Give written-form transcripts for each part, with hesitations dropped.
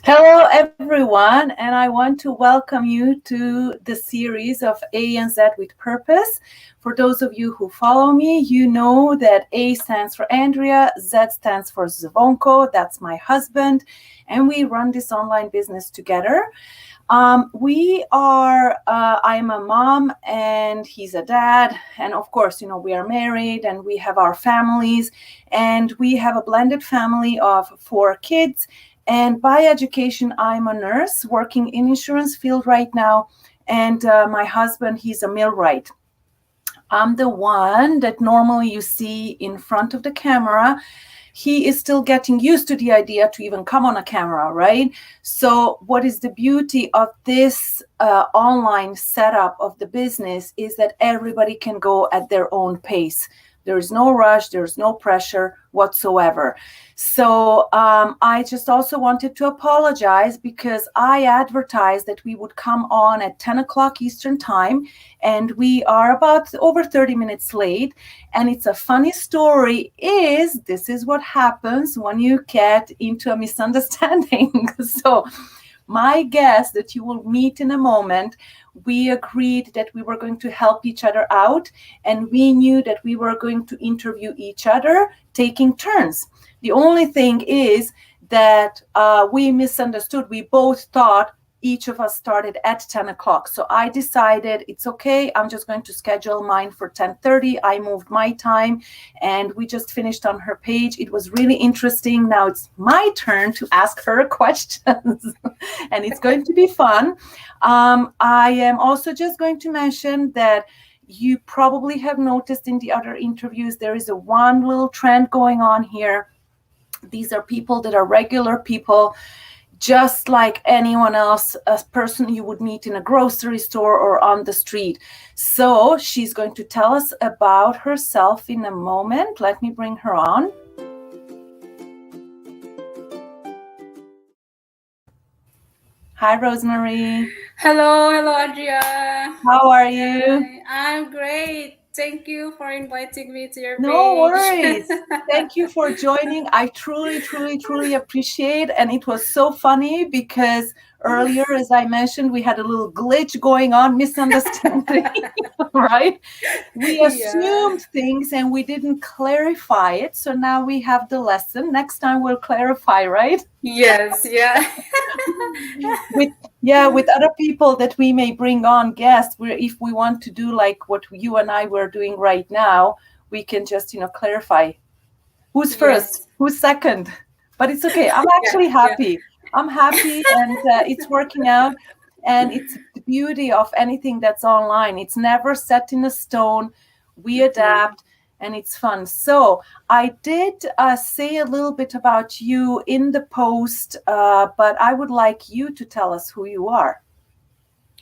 Hello, everyone, and I want to welcome you to the series of A and Z with Purpose. For those of you who follow me, you know that A stands for Andrea, Z stands for Zvonko, that's my husband, and we run this online business together. I'm a mom and he's a dad. And of course, we are married and we have our families, and we have a blended family of 4 kids. And by education, I'm a nurse working in insurance field right now. And my husband, he's a millwright. I'm the one that normally you see in front of the camera. He is still getting used to the idea to even come on a camera, right? So what is the beauty of this online setup of the business is that everybody can go at their own pace. There is no rush, there's no pressure whatsoever. So I just also wanted to apologize because I advertised that we would come on at 10 o'clock Eastern time, and we are about over 30 minutes late. And it's a funny story this is what happens when you get into a misunderstanding. So my guest that you will meet in a moment, we agreed that we were going to help each other out, and we knew that we were going to interview each other taking turns. The only thing is that we misunderstood. We both thought each of us started at 10 o'clock. So I decided it's okay. I'm just going to schedule mine for 10:30. I moved my time and we just finished on her page. It was really interesting. Now it's my turn to ask her questions and it's going to be fun. I am also just going to mention that you probably have noticed in the other interviews, there is one little trend going on here. These are people that are regular people, just like anyone else, a person you would meet in a grocery store or on the street. So she's going to tell us about herself in a moment. Let me bring her on. Hi, Rosemarie. Hello, Andrea. How are you? I'm great. Thank you for inviting me to your page. No worries. Thank you for joining. I truly appreciate. And it was so funny because earlier, as I mentioned, we had a little glitch going on, misunderstanding, right? We assumed things and we didn't clarify it. So now we have the lesson. Next time we'll clarify, right? Yes, yeah. with other people that we may bring on guests, if we want to do like what you and I were doing right now, we can just, clarify who's first, who's second. But it's okay. I'm actually happy. I'm happy and it's working out. And it's the beauty of anything that's online. It's never set in a stone. We adapt. And it's fun. So I did say a little bit about you in the post, but I would like you to tell us who you are.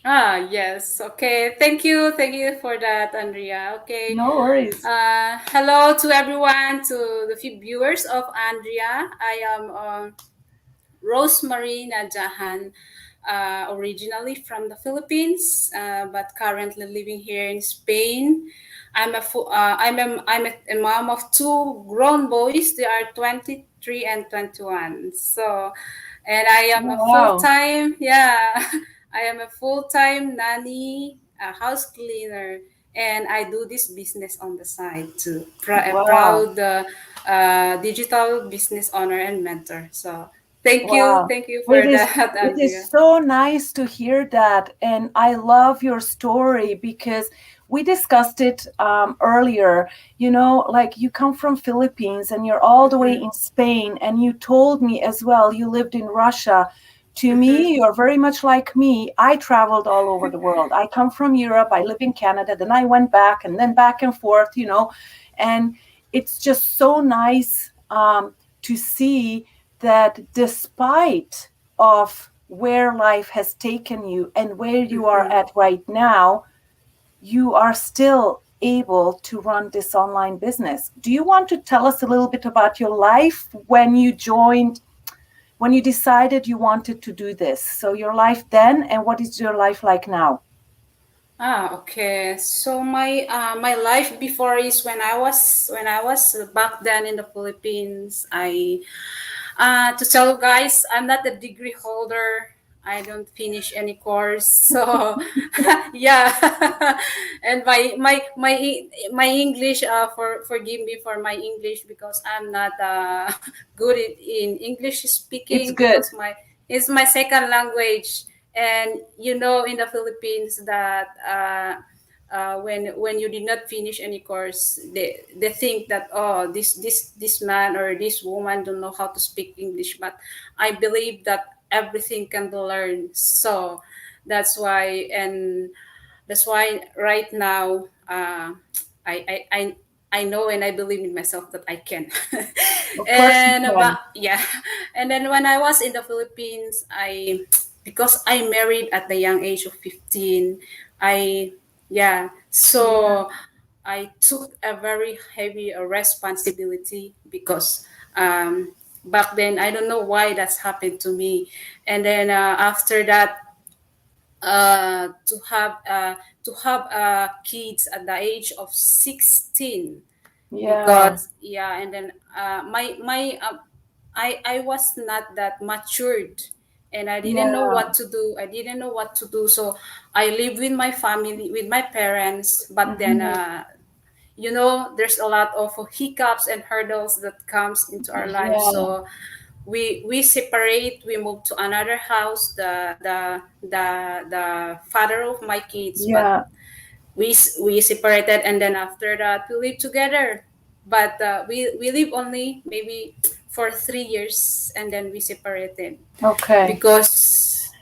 Yes. Okay. Thank you for that, Andrea. Okay. No worries. Hello to everyone, to the few viewers of Andrea. I am Rosemarie Najahan, originally from the Philippines, but currently living here in Spain. I'm a mom of 2 grown boys. They are 23 and 21. So, and I am a full-time, I am a full-time nanny, a house cleaner, and I do this business on the side too. A proud digital business owner and mentor. So thank you for that, Andrea. It is so nice to hear that, and I love your story because we discussed it earlier. Like you come from Philippines and you're all the way in Spain, and you told me as well you lived in Russia. To me, you're very much like me. I traveled all over the world. I come from Europe. I live in Canada. Then I went back and then back and forth, and it's just so nice to see that despite of where life has taken you and where you are Mm-hmm. at right now, you are still able to run this online business. Do you want to tell us a little bit about your life when you joined, when you decided you wanted to do this? So, your life then, and what is your life like now? Okay. So my life before is when I was back then in the Philippines. I To tell you guys, I'm not a degree holder. I don't finish any course. So yeah. And my English, for forgive me for my English, because I'm not good in English It's speaking, good. because my it's my second language. And in the Philippines, that when you did not finish any course, they think that, oh, this man or this woman don't know how to speak English. But I believe that everything can be learned. So that's why and that's why right now, I, I I I know and I believe in myself that I can. Of course you And can. yeah. And then when I was in the Philippines, because I married at the young age of 15, I yeah. Yeah. So I took a very heavy responsibility, because back then I don't know why that's happened to me. And then after that, to have kids at the age of 16, Yeah. because and then my I was not that matured, and I didn't know Yeah. what to do. So I live with my family, with my parents. But then Hmm. there's a lot of hiccups and hurdles that comes into our lives. Yeah. So we separate. We move to another house. The father of my kids, but Yeah. we separated, and then after that we live together. But we live only maybe for 3 years, and then we separated, Okay. because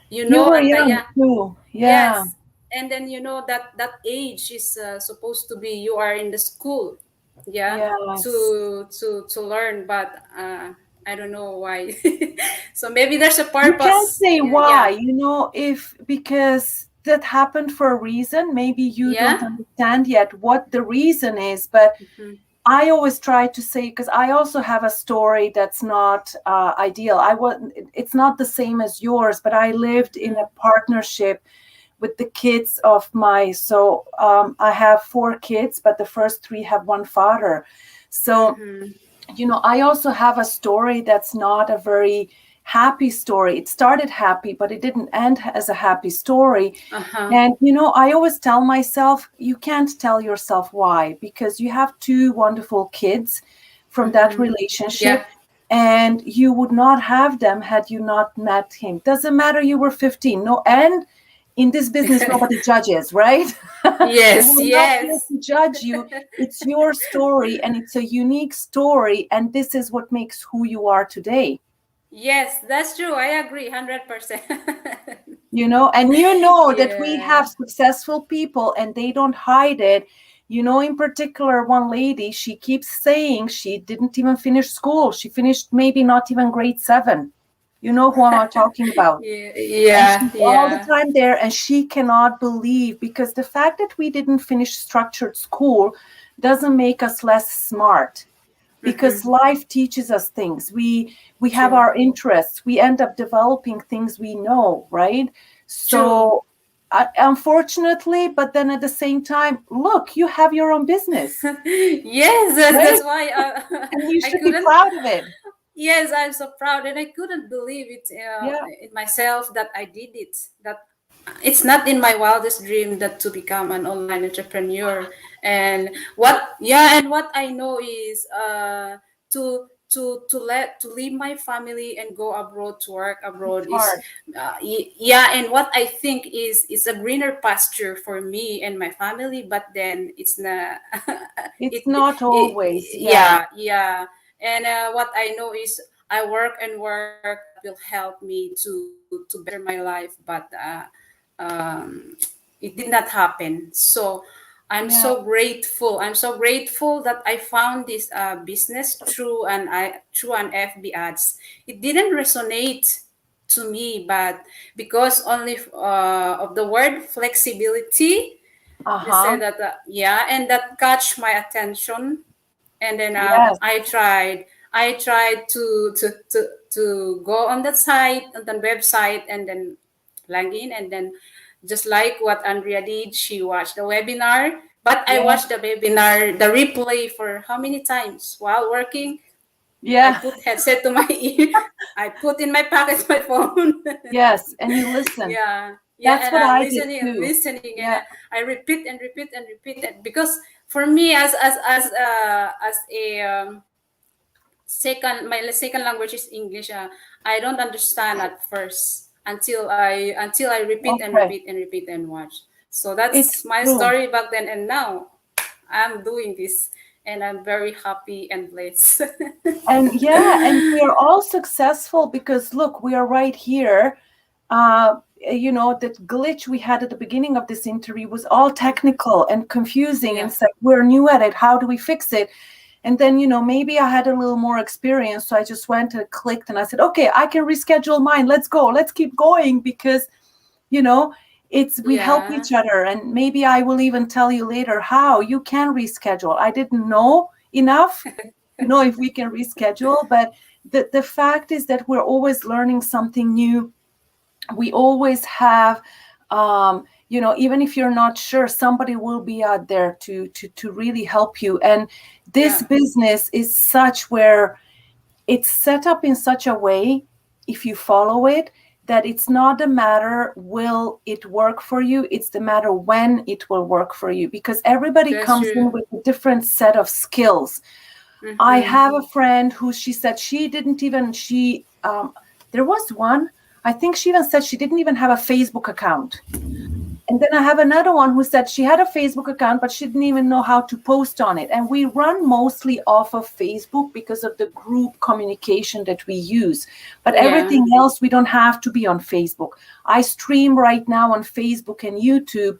You were at the young too. Yeah. yes. And then that age is supposed to be, you are in the school, yeah, Yes. to learn. But I don't know why. So maybe there's a You can't purpose. say Yeah, why, yeah, if because that happened for a reason. Maybe you don't yeah. understand yet what the reason is, but Hmm. I always try to say, because I also have a story that's not ideal. It's not the same as yours, but I lived in Hmm. a partnership with the kids of I have four kids, but the first three have one father. So, Hmm. I also have a story that's not a very happy story. It started happy, but it didn't end as a happy story. Uh-huh. And, I always tell myself, you can't tell yourself why, because you have two wonderful kids from that Hmm. Yeah. relationship. And you would not have them had you not met him. Doesn't matter you were 15. No, and in this business, nobody judges, right? Yes, We're not here yes. to judge you. It's your story and it's a unique story. And this is what makes who you are today. Yes, that's true. I agree 100%. And that we Yeah. have successful people and they don't hide it. In particular, one lady, she keeps saying she didn't even finish school. She finished maybe not even grade seven. You know who am I talking about? Yeah, And yeah, she's all the yeah. time there and she cannot believe, because the fact that we didn't finish structured school doesn't make us less smart, because Mm-hmm. life teaches us things. We have True. our interests, we end up developing things we know, right? True. So unfortunately, but then at the same time, look, you have your own business, Yes, that's right? why And you I should be couldn't. proud of it. Yes, I'm so proud, and I couldn't believe it Yeah. in myself that I did it. That it's not in my wildest dream that to become an online entrepreneur. And what I know is to leave my family and go abroad to work It's abroad is hard. yeah. And what I think is a greener pasture for me and my family. But then it's not. It's it, not it always. Yeah. Yeah, yeah. And what I know is I work and work that will help me to better my life. But it did not happen. So Yeah. I'm so grateful that I found this business through an FB ads. It didn't resonate to me, but because only of the word flexibility, they said Uh-huh. that yeah, and that catch my attention. And then Yes. I tried to go on that site, on the website, and then log in, and then just like what Andrea did, she watched the webinar. But I Yeah. watched the webinar, the replay, for how many times while working. I Yeah. put headset to my ear. I put in my pocket my phone. Yes. And you listen. Yeah, That's and what I'm I did listening and too. listening, and Yeah. I repeat and repeat and repeat it, because for me, as a second language is English. I don't understand at first until I repeat and Okay. repeat and repeat and watch. So It's that's my true. story back then, and now I'm doing this, and I'm very happy and blessed. And yeah, and we are all successful because look, we are right here. That glitch we had at the beginning of this interview was all technical and confusing. And Yeah, it's like, we're new at it. How do we fix it? And then, maybe I had a little more experience. So I just went and clicked and I said, okay, I can reschedule mine. Let's go. Let's keep going because, you know, we help yeah, each other. And maybe I will even tell you later how you can reschedule. I didn't know enough to know if we can reschedule, but the fact is that we're always learning something new. We always have, even if you're not sure, somebody will be out there to really help you. And this yeah. business is such where it's set up in such a way, if you follow it, that it's not a matter will it work for you, it's the matter when it will work for you, because everybody That's comes true. in with a different set of skills. I Mm-hmm. have a friend who she said she didn't even, there was one, I think she even said she didn't even have a Facebook account. And then I have another one who said she had a Facebook account, but she didn't even know how to post on it. And we run mostly off of Facebook because of the group communication that we use. But Yeah. everything else, we don't have to be on Facebook. I stream right now on Facebook and YouTube,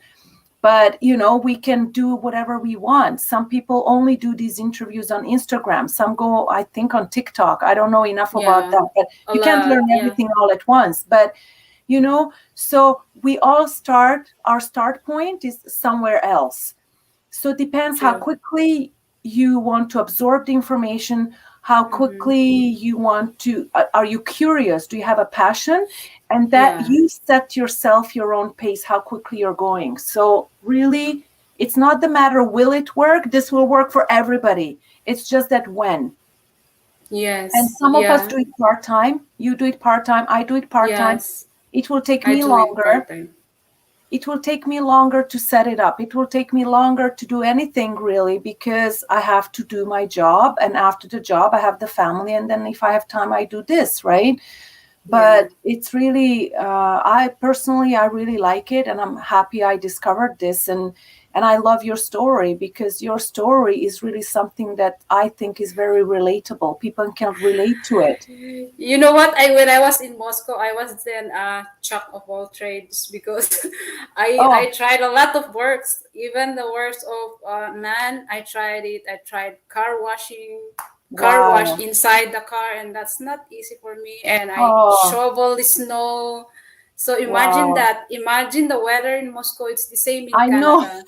but we can do whatever we want. Some people only do these interviews on Instagram, some go, I think, on TikTok. I don't know enough about Yeah. that, but A you can't lot. learn Yeah. everything all at once. But so we all our start point is somewhere else. So it depends how True. quickly you want to absorb the information, how Mm-hmm. quickly you want to, are you curious? Do you have a passion? And that Yeah. you set yourself your own pace, how quickly you're going. So really, it's not the matter, will it work? This will work for everybody. It's just that when. And Yes. some of us Yeah. do it part time. You do it part time. I do it part time. Yes. It will take I me do it part longer. time. It will take me longer to set it up. It will take me longer to do anything really because I have to do my job. And after the job, I have the family. And then if I have time, I do this, right? Yeah. But it's really, I really like it. And I'm happy I discovered this. And I love your story because your story is really something that I think is very relatable. People can relate to it. You know what? When I was in Moscow, I was then a jack of all trades, because I Oh, tried a lot of works, even the works of man. I tried it. I tried car washing, car wash wow. inside the car, and that's not easy for me. And I Oh, shovel the snow. So imagine wow. that. Imagine the weather in Moscow. It's the same in I know. Canada.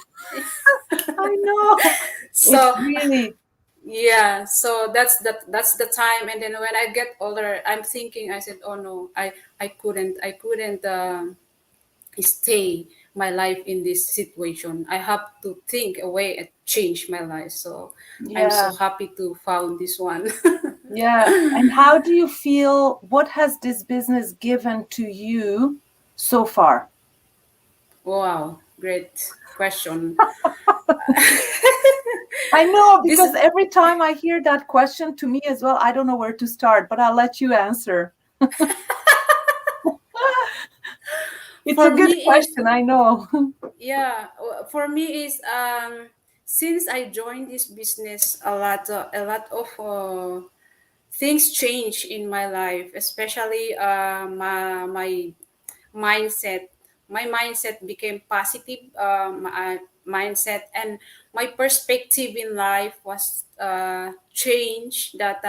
I know. It's So really, yeah, so that's the time. And then when I get older, I'm thinking, I said, oh no, I couldn't stay my life in this situation. I have to think a way and change my life. So I'm so yeah. happy to found this one. Yeah. And how do you feel? What has this business given to you so far? Wow, great question. I know This because every time I hear that question to me as well, I don't know where to start, but I'll let you answer. It's a for good me is question, I know. yeah for me is since I joined this business, a lot of things change in my life, especially my mindset. My mindset became positive mindset, and my perspective in life was changed. That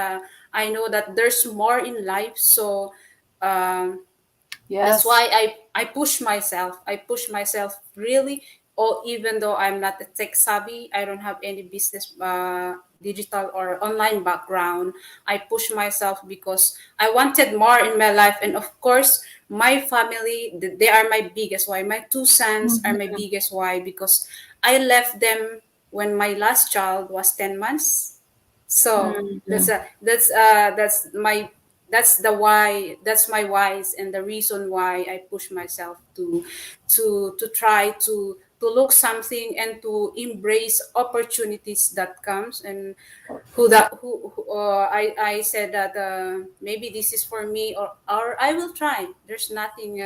I know that there's more in life. So That's Yes. why I push myself. I push myself really. Or even though I'm not a tech savvy, I don't have any business, digital or online background. I push myself because I wanted more in my life, and of course, my family, they are my biggest why. My two sons are my Mhm. biggest why, because I left them when my last child was 10 months. So Mhm. that's the why, that's my whys, and the reason why I push myself to try to look something and to embrace opportunities that comes. And I said that, maybe this is for me, or I will try. There's nothing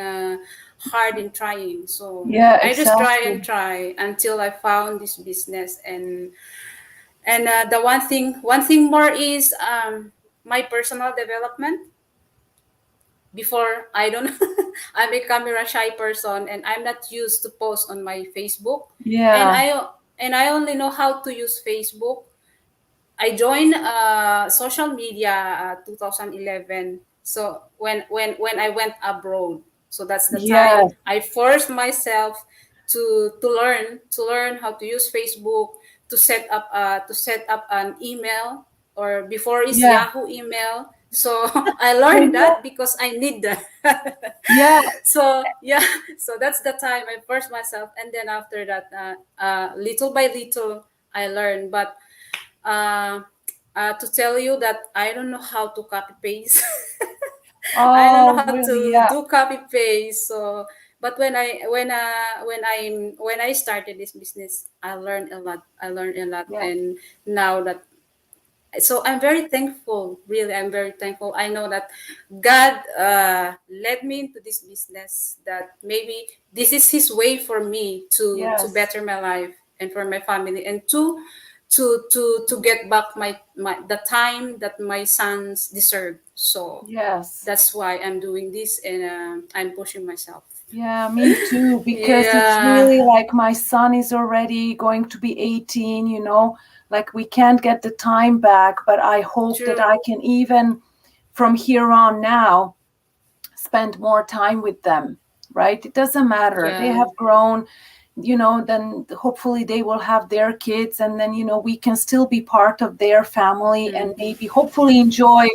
hard in trying. So Yeah, I just try and exactly. try until I found this business. And the one thing more is, my personal development. Before, I don't I'm a camera shy person, and I'm not used to post on my Facebook. and Yeah. i and I only know how to use Facebook. I joined social media, 2011. So when I went abroad, so that's the time Yes. I forced myself to learn how to use Facebook, to set up an email, or before is Yeah. Yahoo email. So I I learned know. that because I need that. Yeah. So yeah, so that's the time I forced myself, and then after that, little by little, I learned. But uh, to tell you that I don't know how to copy paste. I don't know Oh, how really? to Yeah. do copy paste. So, but when I started this business, I learned a lot. I learned a lot, Yeah. and now that, so I'm very thankful. Really, I'm very thankful. I know that God led me into this business. That maybe this is His way for me to Yes. better my life and for my family, and to get back my the time that my sons deserve. So Yes. that's why I'm doing this, and I'm pushing myself. Yeah, me too, because it's Yeah, really like my son is already going to be 18, like we can't get the time back, but I hope that true. I can even from here on now spend more time with them, right? It doesn't matter. They Yeah. have grown, then hopefully they will have their kids, and then, we can still be part of their family Mm. and maybe hopefully enjoy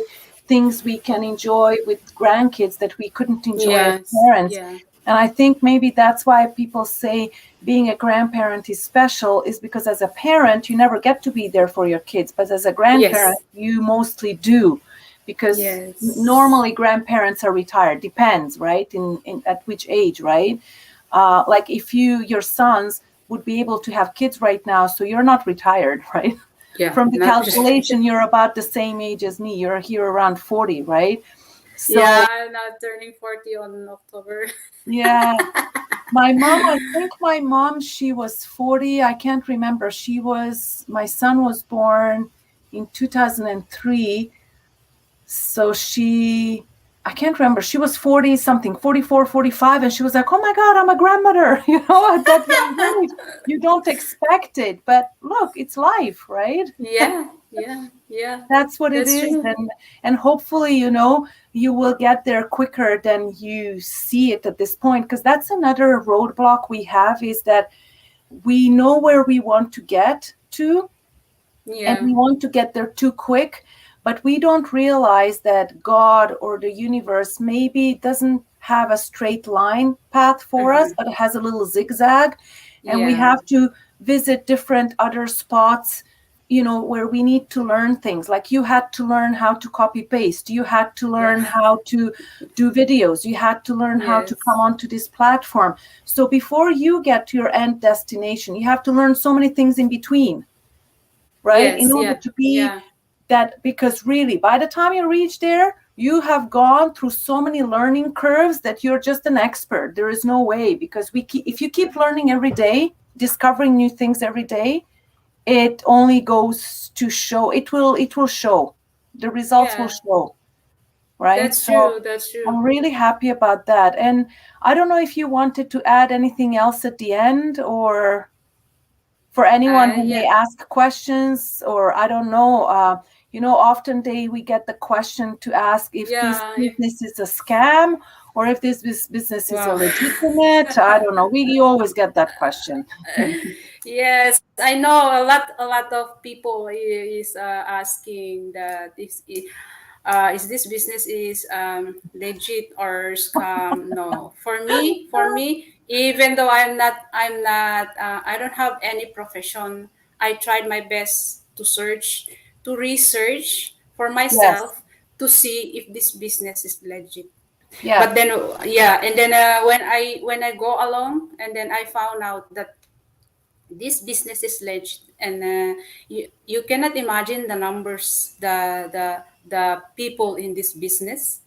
things we can enjoy with grandkids that we couldn't enjoy as Yes. parents. Yeah. And I think maybe that's why people say being a grandparent is special, is because as a parent, you never get to be there for your kids. But as a grandparent, Yes. you mostly do, because Yes. normally grandparents are retired. Depends, right? In at which age, right? Like if your sons would be able to have kids right now, so you're not retired, right? Yeah. From the Not. calculation, you're about the same age as me. You're here around 40, right? Yeah, So I'm not turning 40 on October. yeah, my mom, I think my mom, she was 40. I can't remember. My son was born in 2003. So I can't remember. She was 40 something, 44, 45. And she was like, oh my God, I'm a grandmother. At that young age, you don't expect it. But look, it's life, right? Yeah. Yeah. Yeah. That's what it That's is. true. And hopefully, you will get there quicker than you see it at this point. Because that's another roadblock we have, is that we know where we want to get to, and Yeah. we want to get there too quick, but we don't realize that God or the universe maybe doesn't have a straight line path for us, Uh-huh. but it has a little zigzag, and we Yeah. have to visit different other spots, where we need to learn things. Like you had to learn how to copy paste, you had to Yeah. learn how to do videos, you had to learn how to come Yes. onto this platform. So before you get to your end destination, you have to learn so many things in between, right? In Yes. order Yeah. to be Yeah. that, because really, by the time you reach there, you have gone through so many learning curves that you're just an expert. There is no way, because if you keep learning every day, discovering new things every day, it only goes to show, it will show, the results will Yeah. show, right? That's So true. That's true. I'm really happy about that. And I don't know if you wanted to add anything else at the end, or for anyone who may Yeah. ask questions, or I don't know, often we get the question to ask if this Yeah. business is a scam, or if this business is Wow. illegitimate. I don't know. You always get that question. Yes, I know a lot of people is asking that is this business is legit or scam? No, for me, even though I don't have any profession. I tried my best to research for Yes, myself to see if this business is legit. yeah, But then, yeah, and then when I go along, and then I found out that this business is legit, and you cannot imagine the numbers, the people in this business.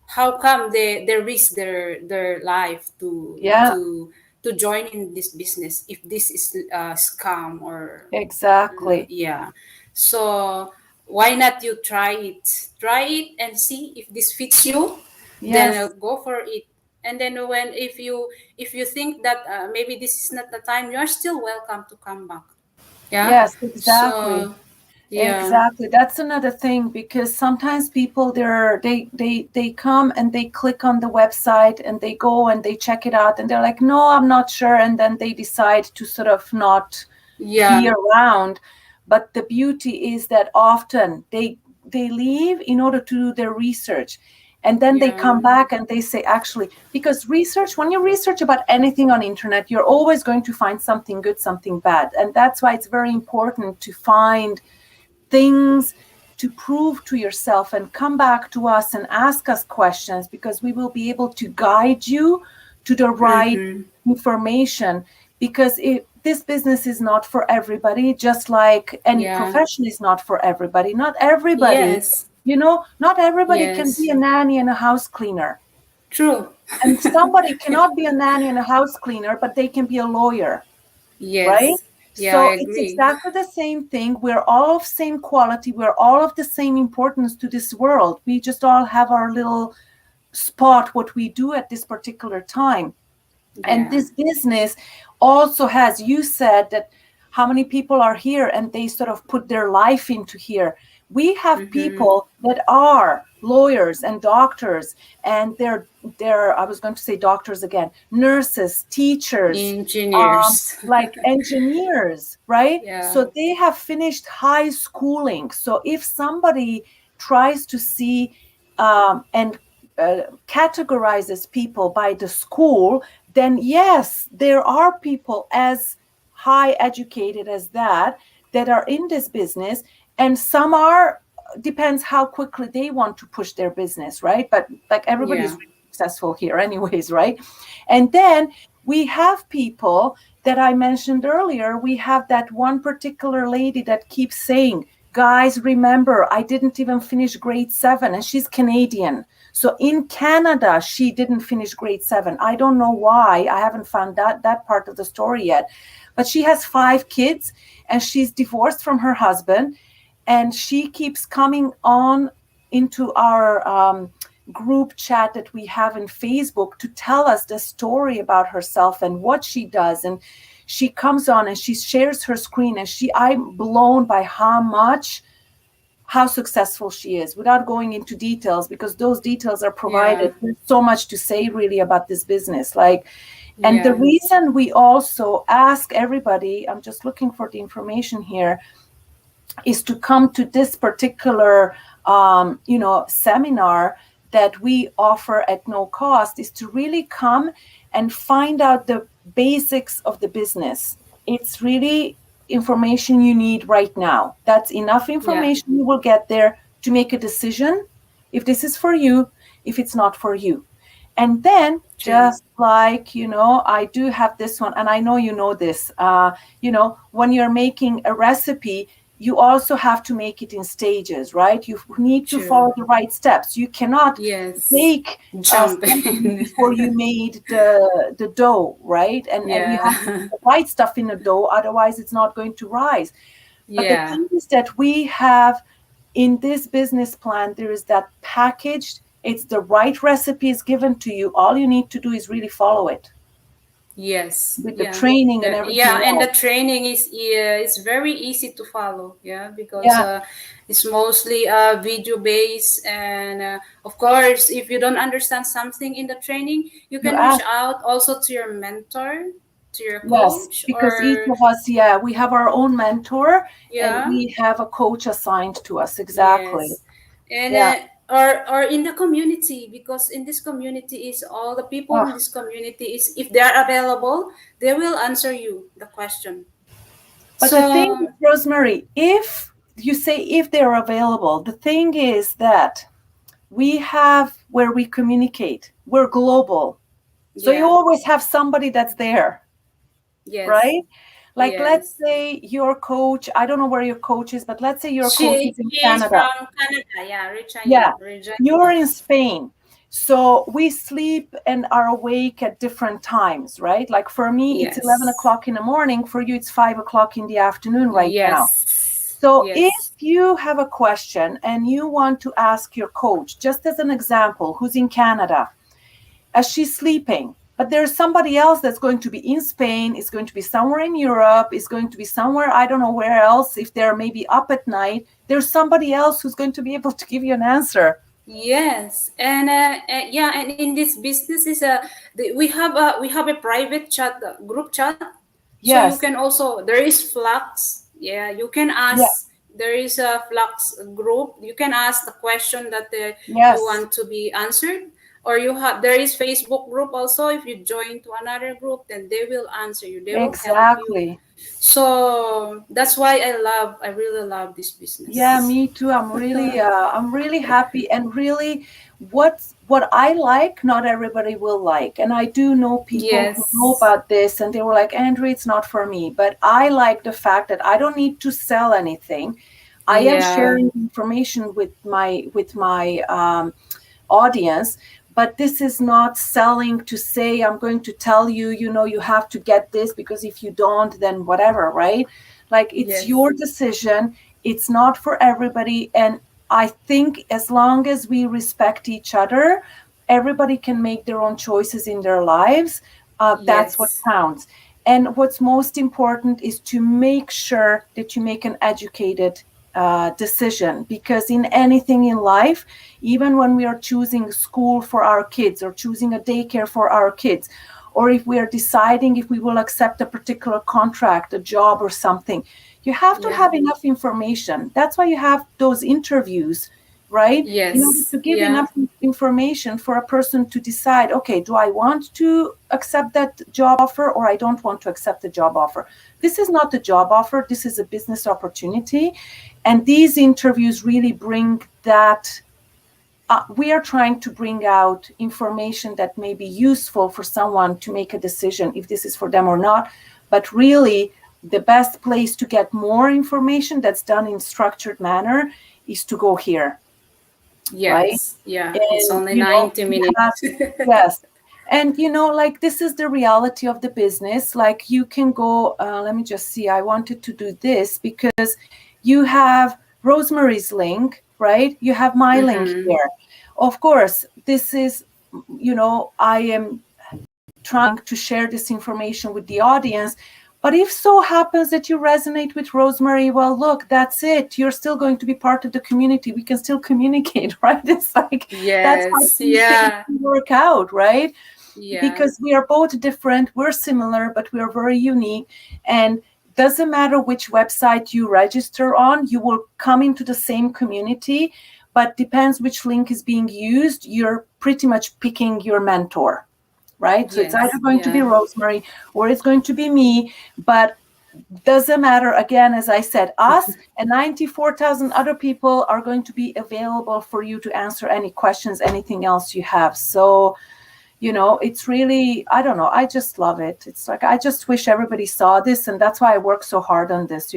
How come they risk their life yeah, to join in this business if this is a scam or exactly. yeah. So why not you try it and see if this fits you, then Yes, go for it. And then when if you think that maybe this is not the time, you are still welcome to come back. Yeah. yes, exactly. So yeah. Exactly. That's another thing because sometimes people they come and they click on the website and they go and they check it out and they're like, no, I'm not sure. And then they decide to sort of not be Yeah. around. But the beauty is that often they leave in order to do their research. And then they Yeah. come back and they say, actually, because research, when you research about anything on internet, you're always going to find something good, something bad. And that's why it's very important to find things to prove to yourself and come back to us and ask us questions, because we will be able to guide you to the right Mm-hmm. information. Because this business is not for everybody, just like any Yeah. profession is not for everybody. Not everybody, Yes. not everybody can Yes. be a nanny and a house cleaner. True. And somebody cannot be a nanny and a house cleaner, but they can be a lawyer, right? Yes. Yeah, I So it's agree. exactly the same thing. We're all of same quality. We're all of the same importance to this world. We just all have our little spot, what we do at this particular time. And Yeah. this business also has, you said that how many people are here and they sort of put their life into here. We have Mm-hmm. people that are lawyers and doctors, and they're I was going to say doctors again, nurses, teachers, Engineers. like engineers, right? Yeah. So they have finished high schooling. So if somebody tries to see and categorizes people by the school, then yes, there are people as high educated as that are in this business, and some are, depends how quickly they want to push their business, right? But like everybody's Yeah. really successful here anyways, right? And then we have people that I mentioned earlier. We have that one particular lady that keeps saying, guys, remember, I didn't even finish grade 7, and she's Canadian. So in Canada, she didn't finish grade 7. I don't know why. I haven't found that part of the story yet. But she has 5 kids and she's divorced from her husband, and she keeps coming on into our group chat that we have in Facebook to tell us the story about herself and what she does. And she comes on and she shares her screen, and I'm blown by how successful she is, without going into details, because those details are Yeah. provided. There's so much to say really about this business. Like, and the Yeah. reason we also ask everybody, I'm just looking for the information here, is to come to this particular seminar that we offer at no cost, is to really come and find out the basics of the business. It's really information you need right now. That's enough Yeah. information. You will get there to make a decision if this is for you, if it's not for you. And then, True. just like, I do have this one, and I know you know this, when you're making a recipe, you also have to make it in stages, right? You need to True. follow the right steps. You cannot Yes. bake Jump something in. before you made the dough, right? And you have to put Yeah. the right stuff in the dough, otherwise it's not going to rise. But the Yeah. thing is that we have in this business plan, there is that packaged, it's the right recipes given to you. All you need to do is really follow it. Yes, with the yeah, training and everything and the else. training is very easy to follow. Yeah, because Yeah, it's mostly video based, and of course, if you don't understand something in the training, you you can reach ask. out also to your mentor, to your Yes, coach, because each or of us, yeah, we have our own mentor and yeah, we have a coach assigned to us. Exactly. yes, and Yeah. or in the community, because in this community is all the people Oh, in this community is, if they are available, they will answer you the question. but the thing So is, Rosemary, if you say if they're available, the thing is that we have where we communicate, we're global. So you yeah, always have somebody that's there, yes, right? Like, let's yes. say your coach, I don't know where your coach is, but let's say your coach She is in she is Canada. from Canada. Yeah, Yeah, Regina. you're in Spain. So we sleep and are awake at different times, right? Like for me, it's 11 Yes, o'clock in the morning. For you, it's 5 o'clock in the afternoon right now. yes, So if yes, you have a question and you want to ask your coach, just as an example, who's in Canada, as she's sleeping, but there's somebody else that's going to be in Spain, is going to be somewhere in Europe, is going to be somewhere, I don't know where else, if they're maybe up at night, there's somebody else who's going to be able to give you an answer. yes. And yeah, and in this business is we have a private chat, group chat, so you Yes. can also, there is flux. Yeah, you can Yeah. ask. There is a flux group. You can ask the question that you Yes. want to be answered, or you have, there is Facebook group also. If you join to another group, then they will answer you. They will help you. Exactly. So that's why I really love this Yeah, business. me too. I'm really happy, and really what I like, not everybody will like. And I do know people who know Yes. about this and they were like, Andrew, it's not for me. But I like the fact that I don't need to sell anything. I am Yeah. sharing information with my audience, but this is not selling to say I'm going to tell you, you have to get this because if you don't, then whatever, right? Like, it's Yes. your decision. It's not for everybody. And I think as long as we respect each other, everybody can make their own choices in their lives. That's what Yes. counts. And what's most important is to make sure that you make an educated decision, because in anything in life, even when we are choosing school for our kids or choosing a daycare for our kids, or if we are deciding if we will accept a particular contract, a job, or something, you have to Yeah. have enough information. That's why you have those interviews, right? In order Yes. to give Yeah. enough information for a person to decide, okay, do I want to accept that job offer or I don't want to accept the job offer? This is not a job offer, this is a business opportunity. And these interviews really bring that. We are trying to bring out information that may be useful for someone to make a decision if this is for them or not. But really, the best place to get more information that's done in structured manner is to go here, right? Yes. Yeah. It's And only 90 we have, minutes. yes. And like, this is the reality of the business. Like, you can go, let me just see, I wanted to do this because you have Rosemarie's link, right? You have my link Mm-hmm. here. Of course, this is, I am trying to share this information with the audience. But if so happens that you resonate with Rosemarie, well, look, that's it. You're still going to be part of the community. We can still communicate, right? It's like, that's how Yes. these things Yeah. work out, right? Yeah. Because we are both different, we're similar, but we are very unique. And doesn't matter which website you register on, you will come into the same community, but depends which link is being used. You're pretty much picking your mentor, right? So it's either Yes. going to be Yeah. Rosemarie or it's going to be me, but doesn't matter. Again, as I said, us and 94,000 other people are going to be available for you to answer any questions, anything else you have. So, it's really, I don't know, I just love it. It's like, I just wish everybody saw this, and that's why I work so hard on this.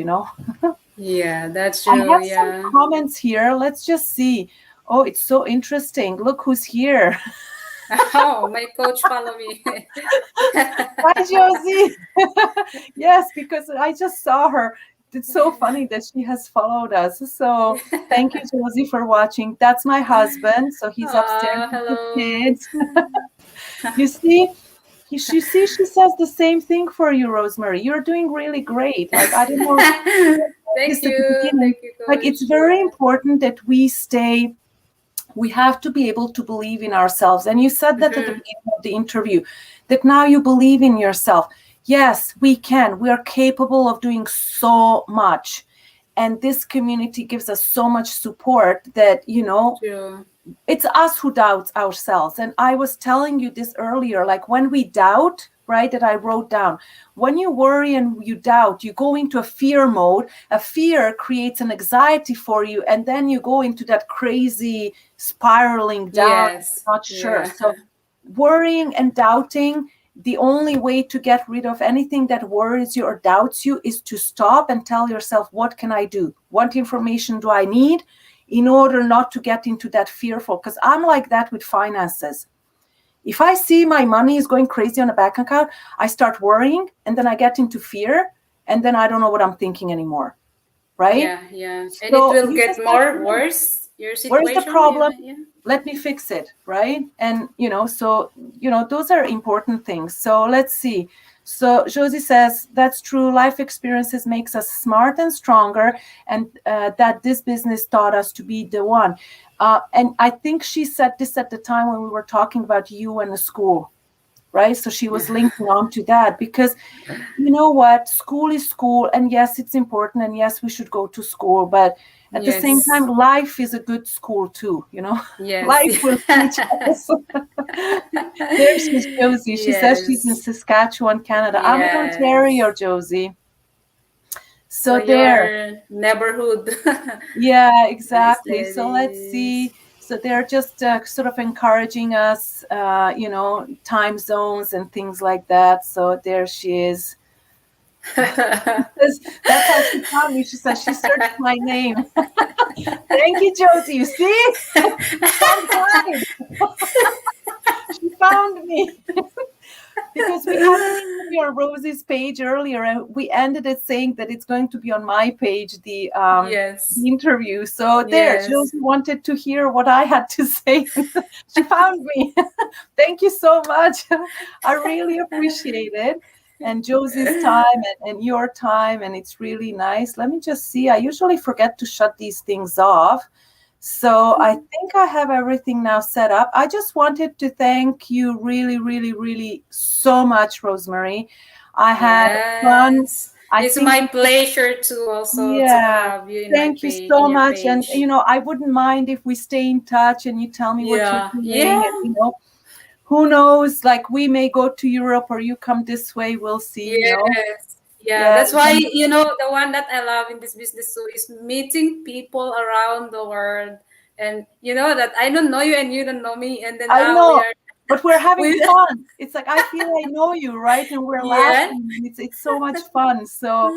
Yeah. That's I true. have some Yeah. comments here. Let's just see. Oh, it's so interesting. Look who's here. Oh, my coach follow me. Hi, Josie. Yes, because I just saw her. It's so funny that she has followed us. So thank you, Josie, for watching. That's my husband. So he's upstairs with the Hello. kids. You see? She says the same thing for you, Rosemary. You're doing really great. Like, I don't know Thank this at the you. beginning. Thank you, Like, it's Coach. very Yeah. important that we have to be able to believe in ourselves. And you said that at the beginning of the interview, that now you believe in yourself. Yes, we can. We are capable of doing so much. And this community gives us so much support that, True. it's us who doubts ourselves. And I was telling you this earlier, like when we doubt, right, that I wrote down, when you worry and you doubt, you go into a fear mode. A fear creates an anxiety for you, and then you go into that crazy spiraling down, Yes. not sure. Yeah. So worrying and doubting, the only way to get rid of anything that worries you or doubts you is to stop and tell yourself, what can I do? What information do I need in order not to get into that fearful? Because I'm like that with finances. If I see my money is going crazy on a bank account, I start worrying, and then I get into fear, and then I don't know what I'm thinking anymore, right? Yeah. Yeah. And it So will you get just have to more know, worse, your where is the situation. problem? Yeah. Yeah. Let me fix it, right? And so those are important things. So let's see. So Josie says, that's true, life experiences makes us smart and stronger, and that this business taught us to be the one. And I think she said this at the time when we were talking about you and the school, right? So she was linking on to that, because you know what, school is school, and yes, it's important, and yes, we should go to school, but at the same Yes. time, life is a good school too. Yes. Life will teach us. There she's Josie. She says she's in Yes. Saskatchewan, Canada. I'm in Yes. Ontario, Josie. So So there. your neighborhood. Yeah, Nice exactly. So let's ladies. see. So they're just sort of encouraging us, time zones and things like that. So there she is. That's how she found me. She says she searched my name. Thank you, Josie. You see? Can't hide. She found me. Because we had the interview on Rosie's page earlier, and we ended it saying that it's going to be on my page, the Yes. interview. So there, Yes. Josie wanted to hear what I had to say. She found me. Thank you so much. I really appreciate it. And Josie's time and your time, and it's really nice. Let me just see. I usually forget to shut these things off. So I think I have everything now set up. I just wanted to thank you really, really, really so much, Rosemary. I had fun. Yes. I It's think my pleasure to also to yeah. have you in my Thank you page so in your much. And page. I wouldn't mind if we stay in touch and you tell me what you're Yeah. doing. Yeah. And who knows? Like, we may go to Europe or you come this way. We'll see. Yes. Yeah, Yeah. that's why the one that I love in this business too is meeting people around the world, and that I don't know you and you don't know me, and then I now we know, are but we're having we fun. It's like I feel I know you, right? And we're yeah. laughing, and it's so much fun. So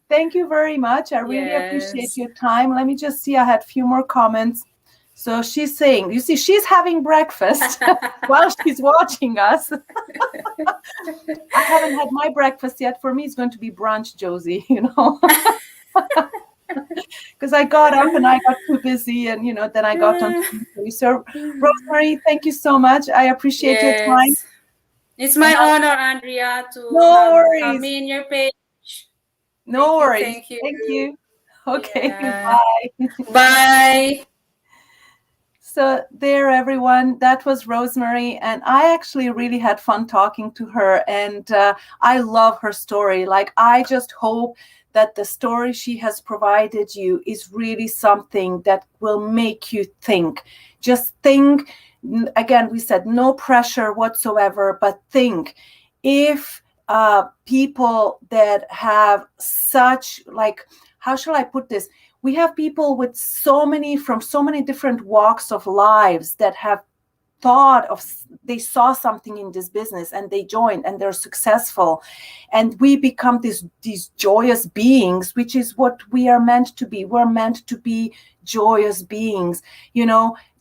thank you very much. I really appreciate Yes. your time. Let me just see. I had a few more comments. So she's saying, you see, she's having breakfast while she's watching us. I haven't had my breakfast yet. For me, it's going to be brunch, Josie, because I got up and I got too busy, and then I got on to the interview. So Rosemary, thank you so much. I appreciate your time. Yes. It's And my honor, Andrea, to no have worries. me in your page. No Thank you. worries. Thank you. Thank you. Okay, Yeah. bye. Bye. So there, everyone, that was Rosemary, and I actually really had fun talking to her, and I love her story. Like, I just hope that the story she has provided you is really something that will make you think. Just think. Again, we said no pressure whatsoever, but think. If people that have such, like, how shall I put this? We have people with from so many different walks of lives that have they saw something in this business and they joined and they're successful, and we become these joyous beings, which is what we are meant to be. We're meant to be joyous beings.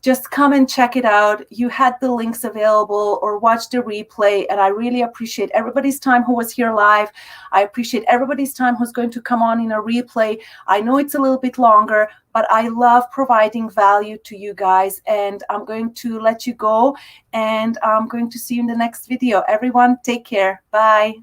Just come and check it out. You had the links available, or watch the replay. And I really appreciate everybody's time who was here live. I appreciate everybody's time who's going to come on in a replay. I know it's a little bit longer, but I love providing value to you guys. And I'm going to let you go, and I'm going to see you in the next video. Everyone, take care. Bye.